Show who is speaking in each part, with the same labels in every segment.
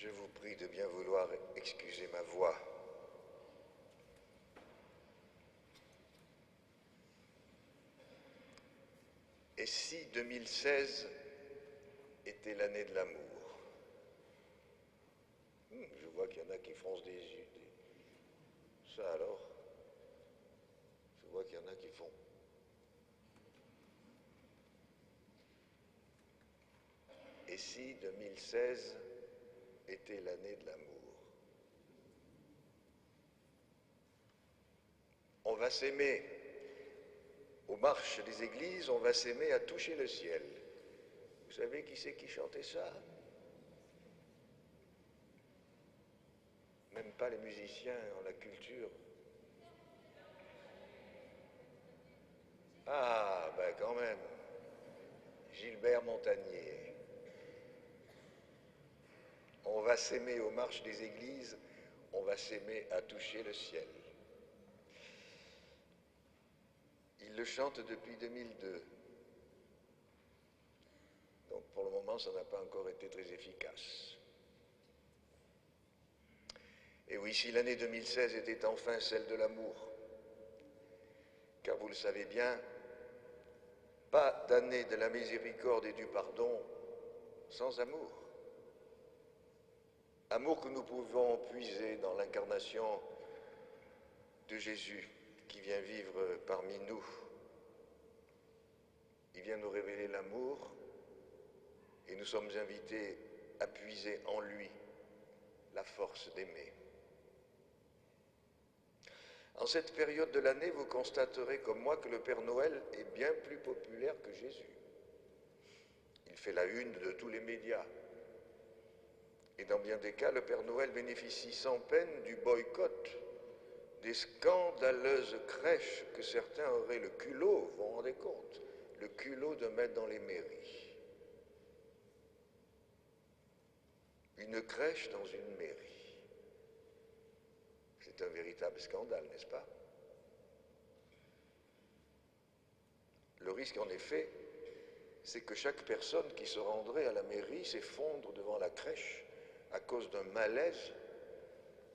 Speaker 1: Je vous prie de bien vouloir excuser ma voix. Et si 2016 était l'année de l'amour? Je vois qu'il y en a qui froncent des yeux. Ça alors? Je vois qu'il y en a qui font. Et si 2016 était l'année de l'amour? On va s'aimer. Aux marches des églises, on va s'aimer à toucher le ciel. Vous savez qui c'est qui chantait ça? Même pas les musiciens en la culture. Ah, ben quand même. Gilbert Montagnier. On va s'aimer aux marches des églises, on va s'aimer à toucher le ciel. Il le chante depuis 2002. Donc pour le moment, ça n'a pas encore été très efficace. Et oui, si l'année 2016 était enfin celle de l'amour, car vous le savez bien, pas d'année de la miséricorde et du pardon sans amour. Amour que nous pouvons puiser dans l'incarnation de Jésus qui vient vivre parmi nous. Il vient nous révéler l'amour et nous sommes invités à puiser en lui la force d'aimer. En cette période de l'année, vous constaterez comme moi que le Père Noël est bien plus populaire que Jésus. Il fait la une de tous les médias. Et dans bien des cas, le Père Noël bénéficie sans peine du boycott des scandaleuses crèches que certains auraient le culot, vous vous rendez compte, le culot de mettre dans les mairies. Une crèche dans une mairie. C'est un véritable scandale, n'est-ce pas? Le risque, en effet, c'est que chaque personne qui se rendrait à la mairie s'effondre devant la crèche à cause d'un malaise,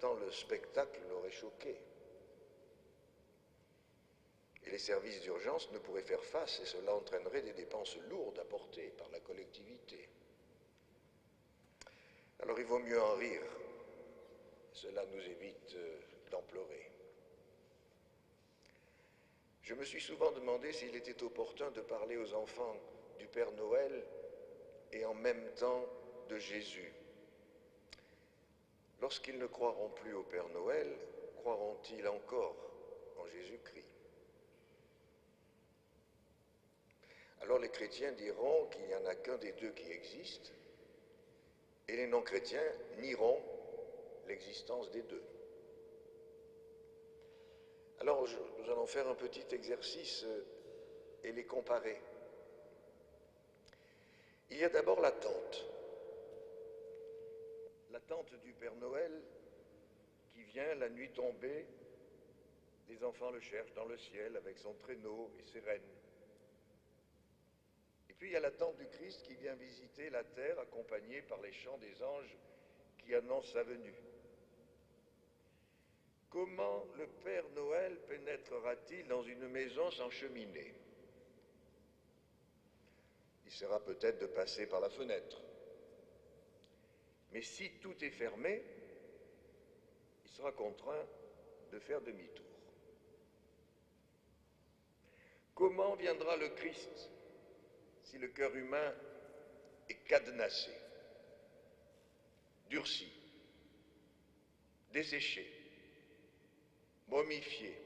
Speaker 1: tant le spectacle l'aurait choqué. Et les services d'urgence ne pourraient faire face et cela entraînerait des dépenses lourdes à porter par la collectivité. Alors il vaut mieux en rire. Cela nous évite d'en pleurer. Je me suis souvent demandé s'il était opportun de parler aux enfants du Père Noël et en même temps de Jésus. Lorsqu'ils ne croiront plus au Père Noël, croiront-ils encore en Jésus-Christ? Alors les chrétiens diront qu'il n'y en a qu'un des deux qui existe, et les non-chrétiens nieront l'existence des deux. Alors nous allons faire un petit exercice et les comparer. Il y a d'abord l'attente du Père Noël qui vient la nuit tombée, les enfants le cherchent dans le ciel avec son traîneau et ses rennes. Et puis il y a l'attente du Christ qui vient visiter la terre accompagné par les chants des anges qui annoncent sa venue. Comment le Père Noël pénétrera-t-il dans une maison sans cheminée? Il sera peut-être de passer par la fenêtre. Mais si tout est fermé, il sera contraint de faire demi-tour. Comment viendra le Christ si le cœur humain est cadenassé, durci, desséché, momifié?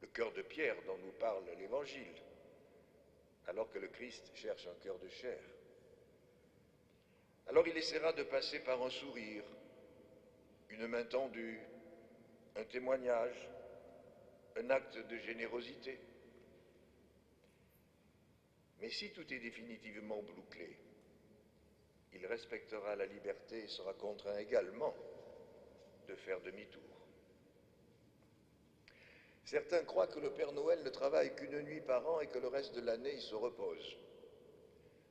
Speaker 1: Le cœur de pierre dont nous parle l'Évangile, alors que le Christ cherche un cœur de chair. Alors il essaiera de passer par un sourire, une main tendue, un témoignage, un acte de générosité. Mais si tout est définitivement bouclé, il respectera la liberté et sera contraint également de faire demi-tour. Certains croient que le Père Noël ne travaille qu'une nuit par an et que le reste de l'année il se repose.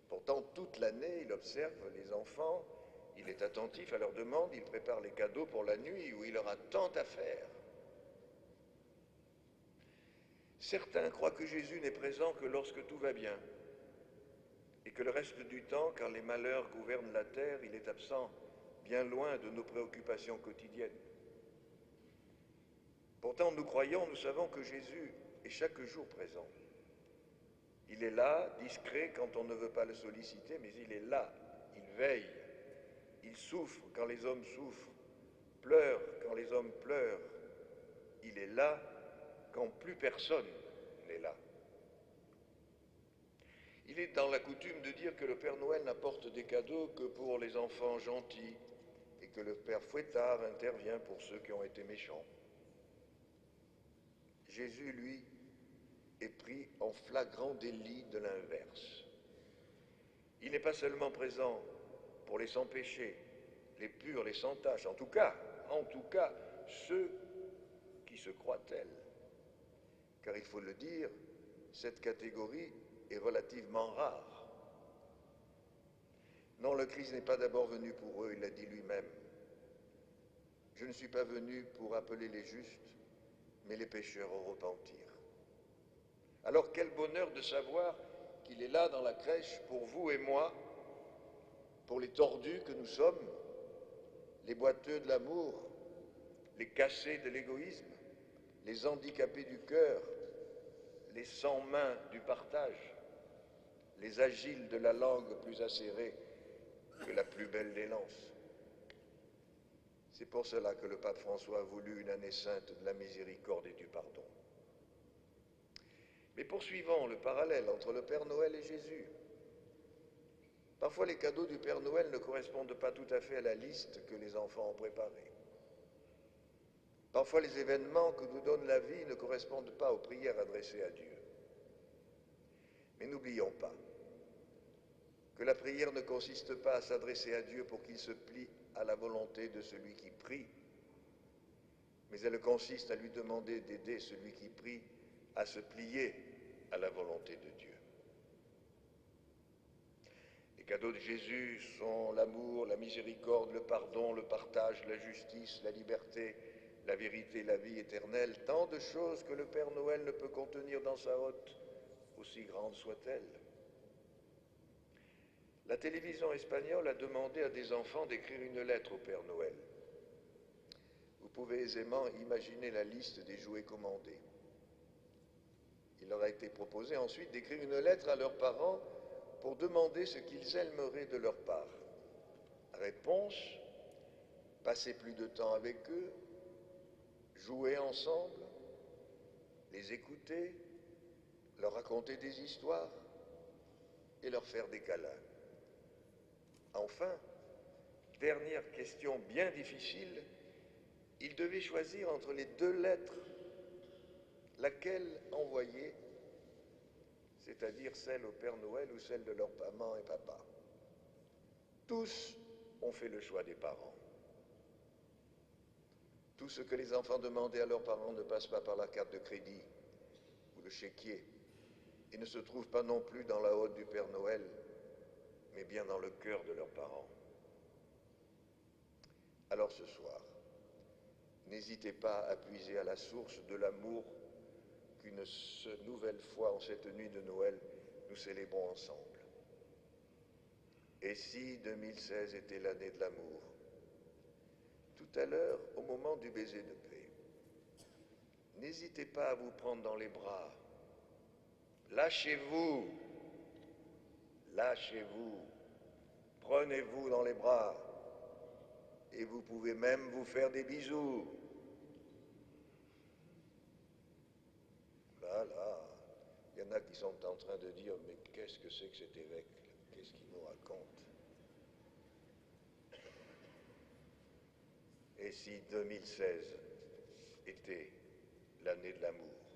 Speaker 1: Pourtant, toute l'année, il observe les enfants, il est attentif à leurs demandes, il prépare les cadeaux pour la nuit où il aura tant à faire. Certains croient que Jésus n'est présent que lorsque tout va bien, et que le reste du temps, quand les malheurs gouvernent la terre, il est absent, bien loin de nos préoccupations quotidiennes. Pourtant, nous croyons, nous savons que Jésus est chaque jour présent. Il est là, discret quand on ne veut pas le solliciter, mais il est là, il veille, il souffre quand les hommes souffrent, pleure quand les hommes pleurent. Il est là quand plus personne n'est là. Il est dans la coutume de dire que le Père Noël n'apporte des cadeaux que pour les enfants gentils et que le Père Fouettard intervient pour ceux qui ont été méchants. Jésus, lui, est pris en flagrant délit de l'inverse. Il n'est pas seulement présent pour les sans péché, les purs, les sans tache, en tout cas, ceux qui se croient tels. Car il faut le dire, cette catégorie est relativement rare. Non, le Christ n'est pas d'abord venu pour eux, il l'a dit lui-même. Je ne suis pas venu pour appeler les justes, mais les pécheurs au repentir. Alors quel bonheur de savoir qu'il est là dans la crèche pour vous et moi, pour les tordus que nous sommes, les boiteux de l'amour, les cassés de l'égoïsme, les handicapés du cœur, les sans mains du partage, les agiles de la langue plus acérée que la plus belle des lances. C'est pour cela que le pape François a voulu une année sainte de la miséricorde et du pardon. Mais poursuivons le parallèle entre le Père Noël et Jésus. Parfois, les cadeaux du Père Noël ne correspondent pas tout à fait à la liste que les enfants ont préparée. Parfois, les événements que nous donne la vie ne correspondent pas aux prières adressées à Dieu. Mais n'oublions pas que la prière ne consiste pas à s'adresser à Dieu pour qu'il se plie à la volonté de celui qui prie, mais elle consiste à lui demander d'aider celui qui prie à se plier à la volonté de Dieu. Les cadeaux de Jésus sont l'amour, la miséricorde, le pardon, le partage, la justice, la liberté, la vérité, la vie éternelle, tant de choses que le Père Noël ne peut contenir dans sa hotte, aussi grande soit-elle. La télévision espagnole a demandé à des enfants d'écrire une lettre au Père Noël. Vous pouvez aisément imaginer la liste des jouets commandés. Il leur a été proposé ensuite d'écrire une lettre à leurs parents pour demander ce qu'ils aimeraient de leur part. Réponse, passer plus de temps avec eux, jouer ensemble, les écouter, leur raconter des histoires et leur faire des câlins. Enfin, dernière question bien difficile, ils devaient choisir entre les deux lettres laquelle envoyer, c'est-à-dire celle au Père Noël ou celle de leur maman et papa. Tous ont fait le choix des parents. Tout ce que les enfants demandaient à leurs parents ne passe pas par la carte de crédit ou le chéquier et ne se trouve pas non plus dans la hotte du Père Noël, mais bien dans le cœur de leurs parents. Alors ce soir, n'hésitez pas à puiser à la source de l'amour qu'une nouvelle fois en cette nuit de Noël, nous célébrons ensemble. Et si 2016 était l'année de l'amour? Tout à l'heure, au moment du baiser de paix, n'hésitez pas à vous prendre dans les bras. Lâchez-vous, lâchez-vous, prenez-vous dans les bras. Et vous pouvez même vous faire des bisous. Là, il y en a qui sont en train de dire, mais qu'est-ce que c'est que cet évêque? Qu'est-ce qu'il nous raconte? Et si 2016 était l'année de l'amour?